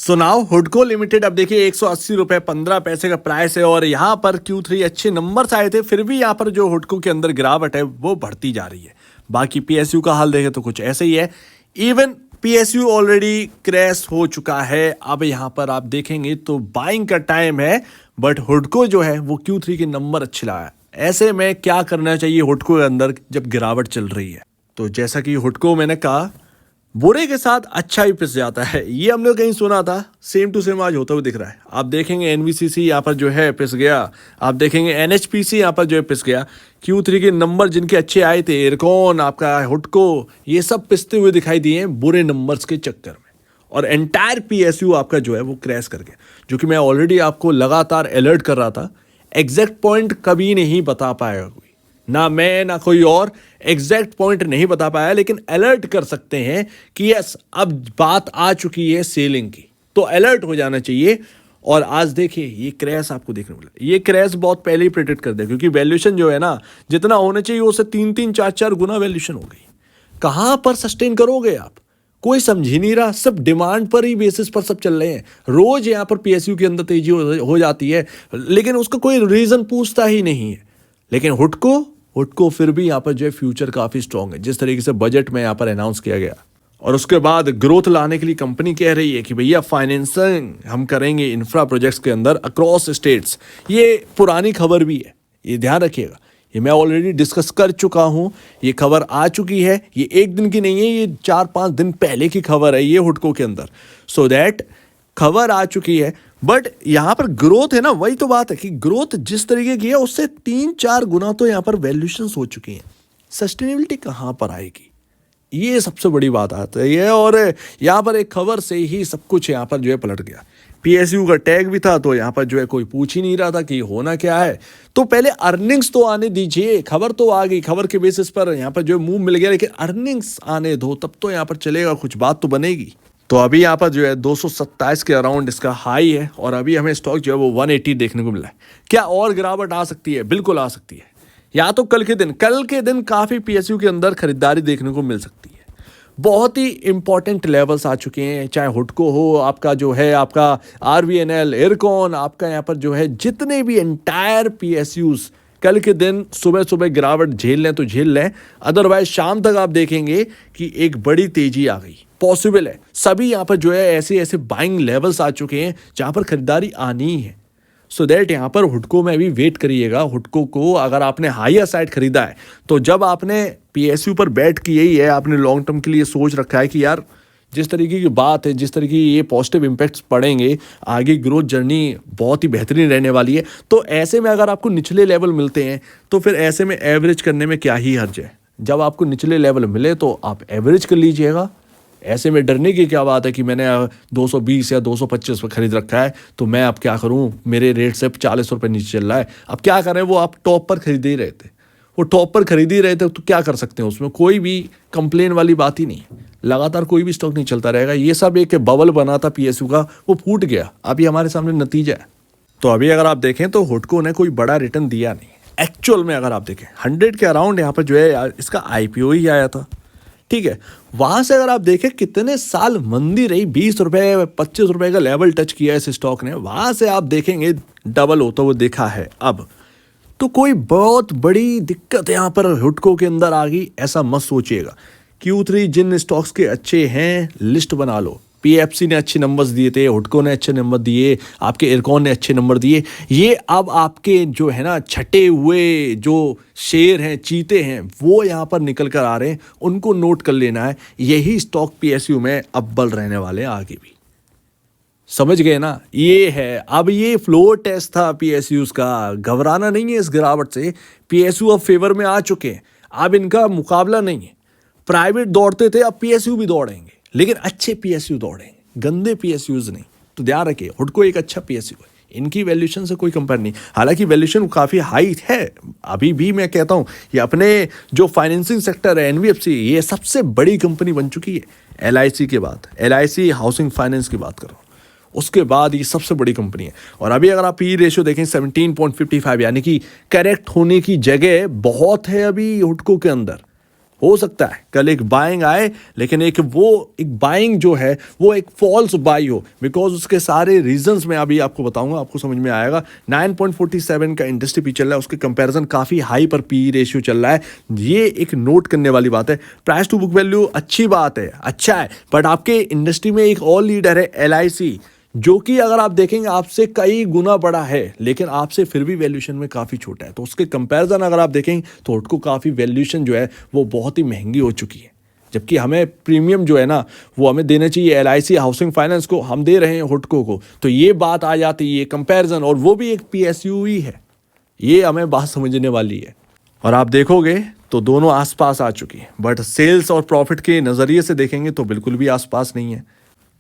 So now हुडको limited अब देखिए 180 रुपये 15 पैसे का प्राइस है और यहाँ पर Q3 अच्छे नंबर्स आए थे, फिर भी यहाँ पर जो हुडको के अंदर गिरावट है वो बढ़ती जा रही है। बाकी PSU का हाल देखें तो कुछ ऐसे ही है। इवन PSU ऑलरेडी क्रैश हो चुका है। अब यहाँ पर आप देखेंगे तो बाइंग का टाइम है, बट हुडको जो है वो Q3 के नंबर अच्छे लाया। ऐसे में क्या करना चाहिए हुडको के अंदर जब गिरावट चल रही है? तो जैसा कि हुडको मैंने कहा बुरे के साथ अच्छा ही पिस जाता है, ये हमने कहीं सुना था, सेम टू सेम आज होता हुआ दिख रहा है। आप देखेंगे NBCC यहाँ पर जो है पिस गया, आप देखेंगे NHPC यहाँ पर जो है पिस गया। Q3 के नंबर जिनके अच्छे आए थे, इरकॉन आपका हुडको, ये सब पिसते हुए दिखाई दिए हैं बुरे नंबर्स के चक्कर में। और एंटायर PSU आपका जो है वो क्रैश कर गया, जो कि मैं ऑलरेडी आपको लगातार अलर्ट कर रहा था। एग्जैक्ट पॉइंट कभी नहीं बता पाएगा कोई, ना मैं ना कोई और एग्जैक्ट पॉइंट नहीं बता पाया, लेकिन अलर्ट कर सकते हैं कि यस अब बात आ चुकी है सेलिंग की, तो अलर्ट हो जाना चाहिए। और आज देखिए ये क्रैश आपको देखने को मिला। ये क्रैश बहुत पहले ही प्रेडिक्ट कर दिया, क्योंकि वैल्यूएशन जो है ना जितना होना चाहिए उससे 3-3 4-4 गुना वैल्यूएशन हो गई। कहाँ पर सस्टेन करोगे आप? कोई समझ ही नहीं रहा, सब डिमांड पर ही बेसिस पर सब चल रहे हैं। रोज यहाँ पर PSU के अंदर तेजी हो जाती है, लेकिन उसका कोई रीजन पूछता ही नहीं है। लेकिन हुडको फिर भी यहाँ पर जो है फ्यूचर काफ़ी स्ट्रॉन्ग है, जिस तरीके से बजट में यहाँ पर अनाउंस किया गया। और उसके बाद ग्रोथ लाने के लिए कंपनी कह रही है कि भैया फाइनेंसिंग हम करेंगे इंफ्रा प्रोजेक्ट्स के अंदर अक्रॉस स्टेट्स। ये पुरानी खबर भी है, ये ध्यान रखिएगा। ये मैं ऑलरेडी डिस्कस कर चुका हूँ, ये खबर आ चुकी है। ये एक दिन की नहीं है, ये 4-5 दिन पहले की खबर है ये हुडको के अंदर। सो दैट खबर आ चुकी है, बट यहाँ पर ग्रोथ है ना, वही तो बात है कि ग्रोथ जिस तरीके की है उससे 3-4 गुना तो यहाँ पर वैल्यूएशंस हो चुकी हैं। सस्टेनेबिलिटी कहाँ पर आएगी, ये सबसे बड़ी बात आती है। और यहाँ पर एक खबर से ही सब कुछ यहाँ पर जो है पलट गया। PSU का टैग भी था, तो यहाँ पर जो है कोई पूछ ही नहीं रहा था कि होना क्या है। तो पहले अर्निंग्स तो आने दीजिए, खबर तो आ गई, खबर के बेसिस पर यहाँ पर जो है मूव मिल गया, लेकिन अर्निंग्स आने दो तब तो यहाँ पर चलेगा, कुछ बात तो बनेगी। तो अभी यहाँ पर जो है 227 के अराउंड इसका हाई है, और अभी हमें स्टॉक जो है वो 180 देखने को मिला है। क्या और गिरावट आ सकती है? बिल्कुल आ सकती है। या तो कल के दिन काफ़ी PSU के अंदर खरीदारी देखने को मिल सकती है। बहुत ही इंपॉर्टेंट लेवल्स आ चुके हैं, चाहे हुडको हो, आपका जो है आपका RVNL, इरकॉन, आपका यहाँ पर जो है जितने भी एंटायर PSUs कल के दिन सुबह गिरावट झेल लें तो झेल लें, अदरवाइज शाम तक आप देखेंगे कि एक बड़ी तेजी आ गई। पॉसिबल है, सभी यहाँ पर जो है ऐसे बाइंग लेवल्स आ चुके हैं जहाँ पर खरीदारी आनी है। सो दैट यहाँ पर हुडको में भी वेट करिएगा। हुडको को अगर आपने हायर साइड खरीदा है, तो जब आपने PSU पर बैट की यही है, आपने लॉन्ग टर्म के लिए सोच रखा है कि यार जिस तरीके की बात है, जिस तरीके की ये पॉजिटिव इम्पैक्ट्स पड़ेंगे, आगे ग्रोथ जर्नी बहुत ही बेहतरीन रहने वाली है, तो ऐसे में अगर आपको निचले लेवल मिलते हैं तो फिर ऐसे में एवरेज करने में क्या ही हर्ज है। जब आपको निचले लेवल मिले तो आप एवरेज कर लीजिएगा। ऐसे में डरने की क्या बात है कि मैंने 220 या 225 पर खरीद रखा है, तो मैं अब क्या करूं, मेरे रेट से 40 रुपये नीचे चल रहा है। अब क्या करें, वो आप टॉप पर खरीद ही रहे थे, वो टॉप पर खरीद ही रहे थे, तो क्या कर सकते हैं, उसमें कोई भी कंप्लेन वाली बात ही नहीं। लगातार कोई भी स्टॉक नहीं चलता रहेगा। ये सब एक बबल बना था PSU का, वो फूट गया। अभी हमारे सामने नतीजा है। तो अभी अगर आप देखें तो हुडको ने कोई बड़ा रिटर्न दिया नहीं एक्चुअल में। अगर आप देखें 100 के अराउंड यहाँ पर जो है इसका IPO ही आया था, ठीक है। वहां से अगर आप देखें कितने साल मंदी रही, 20 रुपये 25 रुपये का लेवल टच किया इस स्टॉक ने, वहां से आप देखेंगे डबल होता हुआ देखा है। अब तो कोई बहुत बड़ी दिक्कत यहाँ पर हुडको के अंदर आ गई ऐसा मत सोचिएगा। Q3 जिन स्टॉक्स के अच्छे हैं लिस्ट बना लो। PFC ने अच्छे नंबर्स दिए थे, हुडको ने अच्छे नंबर दिए, आपके इरकॉन ने अच्छे नंबर दिए। ये अब आपके जो है ना छटे हुए जो शेर हैं, चीते हैं, वो यहाँ पर निकल कर आ रहे हैं, उनको नोट कर लेना है। यही स्टॉक PSU में अव्वल रहने वाले हैं आगे भी। समझ गए ना? ये है, अब ये फ्लोर टेस्ट था PSUs का, घबराना नहीं है इस गिरावट से। PSU अब फेवर में आ चुके हैं, अब इनका मुकाबला नहीं है। प्राइवेट दौड़ते थे, अब PSU भी दौड़ेंगे, लेकिन अच्छे PSU दौड़ेंगे, गंदे PSUs नहीं। तो ध्यान रखिए, हुडको एक अच्छा PSU है, इनकी वैल्यूएशन से कोई कंपेयर नहीं। हालांकि वैल्यूएशन काफ़ी हाई है, अभी भी मैं कहता हूँ ये अपने जो फाइनेंसिंग सेक्टर है NBFC, ये सबसे बड़ी कंपनी बन चुकी है LIC के बाद। LIC हाउसिंग फाइनेंस की बात कर रहा हूँ, उसके बाद ये सबसे बड़ी कंपनी है। और अभी अगर आप PE रेशियो देखें 17.55, यानी कि करेक्ट होने की जगह बहुत है अभी हुडको के अंदर। हो सकता है कल एक बाइंग आए, लेकिन एक बाइंग जो है वो एक फॉल्स बाई हो, बिकॉज उसके सारे रीजंस मैं अभी आपको बताऊंगा, आपको समझ में आएगा। 9.47 का इंडस्ट्री पी चल रहा है, उसके कंपैरिजन काफ़ी हाई पर पी रेशियो चल रहा है। ये एक नोट करने वाली बात है। प्राइस टू बुक वैल्यू अच्छी बात है, अच्छा है, बट आपके इंडस्ट्री में एक और लीडर है LIC, जो कि अगर आप देखेंगे आपसे कई गुना बड़ा है, लेकिन आपसे फिर भी वैल्यूएशन में काफ़ी छोटा है। तो उसके कंपैरिजन अगर आप देखेंगे तो हुडको काफ़ी वैल्यूएशन जो है वो बहुत ही महंगी हो चुकी है, जबकि हमें प्रीमियम जो है ना वो हमें देना चाहिए LIC हाउसिंग फाइनेंस को, हम दे रहे हैं हुडको को। तो ये बात आ जाती है, ये कंपैरिजन, और वो भी एक PSU ही है। ये हमें बात समझने वाली है। और आप देखोगे तो दोनों आसपास आ चुकी है, बट सेल्स और प्रॉफिट के नज़रिए से देखेंगे तो बिल्कुल भी आसपास नहीं है।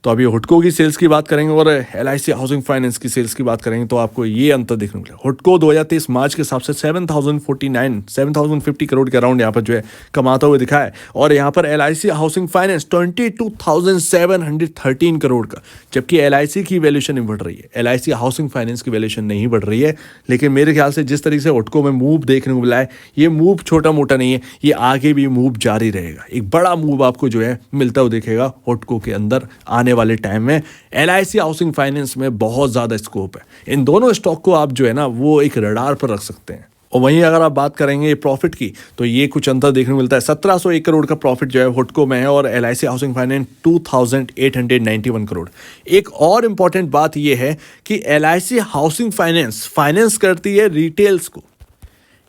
तो अभी हुडको की सेल्स की बात करेंगे और LIC हाउसिंग फाइनेंस की सेल्स की बात करेंगे तो आपको ये अंतर देखने को मिलेगा। हुडको 2023 मार्च के हिसाब से 7,050 करोड़ के अराउंड यहाँ पर जो है कमाता हुआ दिखा है, और यहाँ पर LIC हाउसिंग फाइनेंस 22,713 करोड़ का, जबकि LIC की वैल्यूएशन नहीं बढ़ रही है, LIC हाउसिंग फाइनेंस की वैल्यूएशन नहीं बढ़ रही है। लेकिन मेरे ख्याल से जिस तरीके से हुडको में मूव देखने को मिला है, ये मूव छोटा मोटा नहीं है, ये आगे भी मूव जारी रहेगा। एक बड़ा मूव आपको जो है मिलता हुआ दिखेगा हुडको के अंदर आने वाले टाइम में। LIC हाउसिंग फाइनेंस में बहुत ज्यादा स्कोप है। इन दोनों स्टॉक को आप जो है ना वो एक रडार पर रख सकते हैं। और वहीं अगर आप बात करेंगे प्रॉफिट की तो ये कुछ अंतर देखने को मिलता है। 1701 करोड़ का प्रॉफिट जो है हुडको में है और LIC हाउसिंग फाइनेंस 2891 करोड़। एक और इंपॉर्टेंट बात ये है कि LIC हाउसिंग फाइनेंस करती है रिटेल्स को,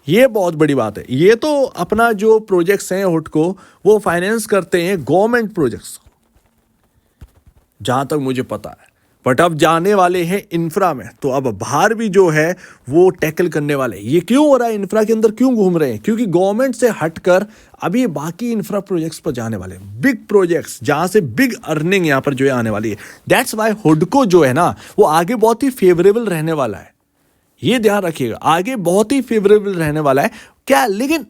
ये बहुत बड़ी बात है। ये तो अपना जो प्रोजेक्ट्स हैं हुडको वो फाइनेंस करते हैं गवर्नमेंट प्रोजेक्ट्स, जहां तक मुझे पता है, बट अब जाने वाले हैं इंफ्रा में। तो अब बाहर भी जो है वो टैकल करने वाले। ये क्यों हो रहा है, इंफ्रा के अंदर क्यों घूम रहे हैं? क्योंकि गवर्नमेंट से हटकर अभी बाकी इंफ्रा प्रोजेक्ट्स पर जाने वाले हैं, बिग प्रोजेक्ट्स जहां से बिग अर्निंग यहां पर जो है आने वाली है। दैट्स वाई हुडको जो है ना वो आगे बहुत ही फेवरेबल रहने वाला है। ये ध्यान रखिएगा, आगे बहुत ही फेवरेबल रहने वाला है क्या। लेकिन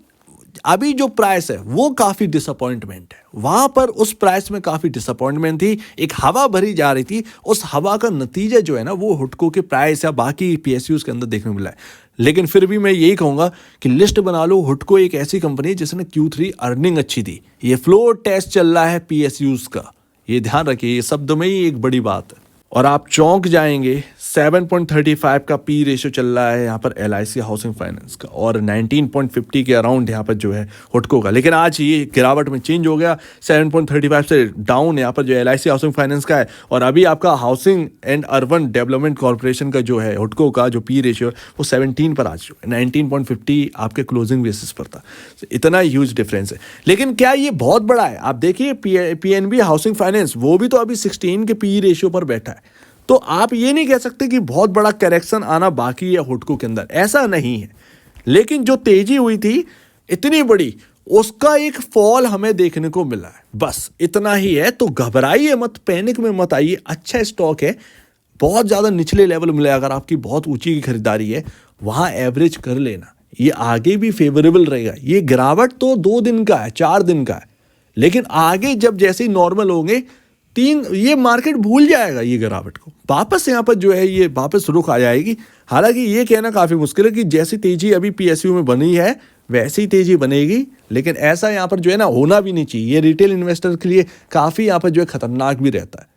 अभी जो प्राइस है वो काफी डिसअपॉइंटमेंट है, वहां पर उस प्राइस में काफी डिसअपॉइंटमेंट थी, एक हवा भरी जा रही थी। उस हवा का नतीजा जो है ना वो हुडको के प्राइस या बाकी PSUs के अंदर देखने को मिला है। लेकिन फिर भी मैं यही कहूंगा कि लिस्ट बना लो, हुडको एक ऐसी कंपनी जिसने Q3 अर्निंग अच्छी दी। ये फ्लोर टेस्ट चल रहा है PSUs का, ये ध्यान रखिए, ये शब्द में ही एक बड़ी बात है। और आप चौंक जाएंगे, 7.35 का पी रेशियो चल रहा है यहाँ पर LIC हाउसिंग फाइनेंस का, और 19.50 के अराउंड यहाँ पर जो है हुडको का। लेकिन आज ये गिरावट में चेंज हो गया, 7.35 से डाउन यहाँ पर जो LIC हाउसिंग फाइनेंस का है। और अभी आपका housing and urban development corporation का जो है हुडको का जो पी रेशियो वो 17 पर आ चुका है, 19.50 आपके क्लोजिंग बेसिस पर था। इतना ह्यूज डिफरेंस है। लेकिन क्या ये बहुत बड़ा है? आप देखिए PNB हाउसिंग फाइनेंस वो भी तो अभी 16 के पी रेशियो पर बैठा है। तो आप ये नहीं कह सकते कि बहुत बड़ा करेक्शन आना बाकी है हुडको के अंदर, ऐसा नहीं है। लेकिन जो तेजी हुई थी इतनी बड़ी, उसका एक फॉल हमें देखने को मिला है, बस इतना ही है। तो घबराइए मत, पैनिक में मत आइए। अच्छा स्टॉक है, बहुत ज्यादा निचले लेवल मिले, अगर आपकी बहुत ऊंची की खरीदारी है वहां एवरेज कर लेना, ये आगे भी फेवरेबल रहेगा। ये गिरावट तो 2 दिन का है, 4 दिन का है, लेकिन आगे जब जैसे ही नॉर्मल होंगे ये मार्केट भूल जाएगा ये गिरावट को, वापस यहाँ पर जो है ये वापस रुख आ जाएगी। हालांकि ये कहना काफी मुश्किल है कि जैसी तेजी अभी PSU में बनी है वैसी तेजी बनेगी, लेकिन ऐसा यहाँ पर जो है ना होना भी नहीं चाहिए। ये रिटेल इन्वेस्टर के लिए काफी यहाँ पर जो है खतरनाक भी रहता है,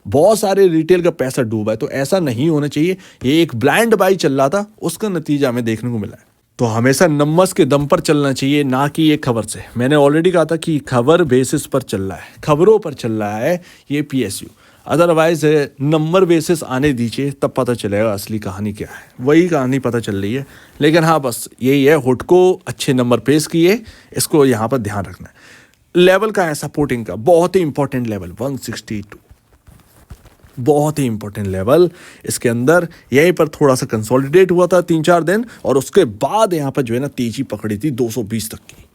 बहुत सारे रिटेल का पैसा डूबा है, तो ऐसा नहीं होना चाहिए। ये एक ब्लाइंड बाई चल रहा था, उसका नतीजा हमें देखने को मिला है। तो हमेशा नंबर्स के दम पर चलना चाहिए, ना कि ये खबर से। मैंने ऑलरेडी कहा था कि खबर बेसिस पर चल रहा है, खबरों पर चल रहा है ये PSU। अदरवाइज नंबर बेसिस आने दीजिए, तब पता चलेगा असली कहानी क्या है। वही कहानी पता चल रही है। लेकिन हाँ, बस यही है, हुडको अच्छे नंबर पेश किए, इसको यहाँ पर ध्यान रखना है। लेवल का है सपोर्टिंग का, बहुत ही इंपॉर्टेंट लेवल 162, बहुत ही इंपॉर्टेंट लेवल। इसके अंदर यहीं पर थोड़ा सा कंसोलिडेट हुआ था 3-4 दिन, और उसके बाद यहाँ पर जो है ना तेजी पकड़ी थी 220 तक की।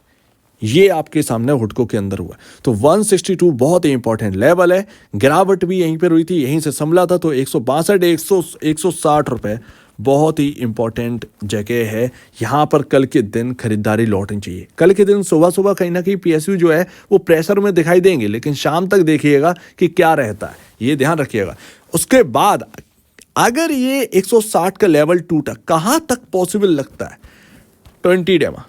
ये आपके सामने हुडको के अंदर हुआ। तो 162 बहुत ही इंपॉर्टेंट लेवल है। गिरावट भी यहीं पर हुई थी, यहीं से संभला था। तो 162 160 रुपए बहुत ही इंपॉर्टेंट जगह है। यहाँ पर कल के दिन खरीदारी लौटनी चाहिए। कल के दिन सुबह सुबह कहीं ना कहीं PSU जो है वो प्रेशर में दिखाई देंगे, लेकिन शाम तक देखिएगा कि क्या रहता है, ये ध्यान रखिएगा। उसके बाद अगर ये 160 का लेवल टूटा, कहाँ तक पॉसिबल लगता है? 20 डेमा,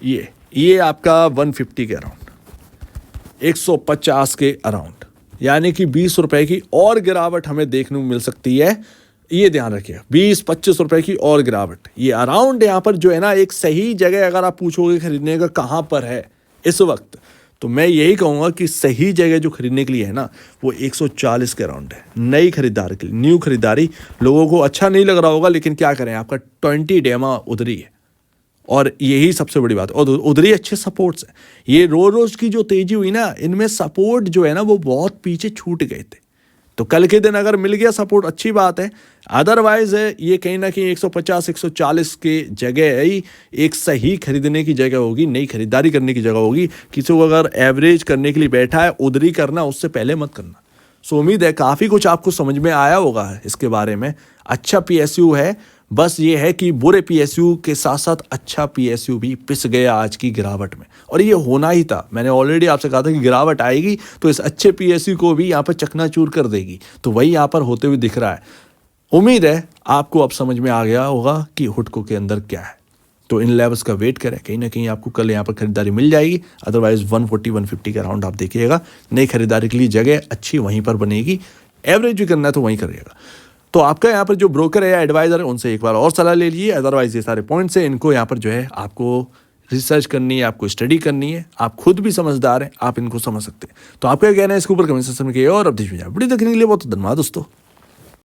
ये ये आपका 150 के अराउंड, 150 के अराउंड, यानी कि 20 रुपए की और गिरावट हमें देखने को मिल सकती है। ये ध्यान रखिए, 20-25 रुपए की और गिरावट। ये अराउंड यहाँ पर जो है ना, एक सही जगह अगर आप पूछोगे खरीदने का कहाँ पर है इस वक्त, तो मैं यही कहूँगा कि सही जगह जो खरीदने के लिए है ना, वो 140 के अराउंड है। नई खरीदारी के लिए, न्यू खरीदारी। लोगों को अच्छा नहीं लग रहा होगा, लेकिन क्या करें, आपका 20 डेमा उधरी है और यही सबसे बड़ी बात। और उधरी अच्छे सपोर्ट्स हैं। ये रोज की जो तेजी हुई ना, इनमें सपोर्ट जो है ना वो बहुत पीछे छूट गए थे। तो कल के दिन अगर मिल गया सपोर्ट, अच्छी बात है। अदरवाइज ये कहीं ना कहीं 150-140 के जगह ही एक सही खरीदने की जगह होगी, नई खरीदारी करने की जगह होगी। किसी को अगर एवरेज करने के लिए बैठा है, उधरी करना, उससे पहले मत करना। सो उम्मीद है काफ़ी कुछ आपको समझ में आया होगा इसके बारे में। अच्छा पीएसयू है, बस ये है कि बुरे पीएसयू के साथ साथ अच्छा पीएसयू भी पिस गया आज की गिरावट में, और ये होना ही था। मैंने ऑलरेडी आपसे कहा था कि गिरावट आएगी तो इस अच्छे पीएसयू को भी यहाँ पर चकनाचूर कर देगी, तो वही यहाँ पर होते हुए दिख रहा है। उम्मीद है आपको अब समझ में आ गया होगा कि हुडको के अंदर क्या है। तो इन लेवल्स का वेट करें, कहीं ना कहीं आपको कल यहाँ पर खरीदारी मिल जाएगी। अदरवाइज 140-150 के अराउंड आप देखिएगा। नई खरीदारी के लिए जगह अच्छी वहीं पर बनेगी। एवरेज भी करना है तो वहीं करिएगा। तो आपका यहाँ पर जो ब्रोकर है या एडवाइजर है, उनसे एक बार और सलाह ले लीजिए। अदरवाइज ये सारे पॉइंट्स हैं, इनको यहाँ पर जो है आपको रिसर्च करनी है, आपको स्टडी करनी है। आप खुद भी समझदार हैं, आप इनको समझ सकते हैं। तो आपका क्या कहना है इसके ऊपर कमेंट सेक्शन में कहिए। और अब वीडियो देखने के लिए बहुत धन्यवाद दोस्तों।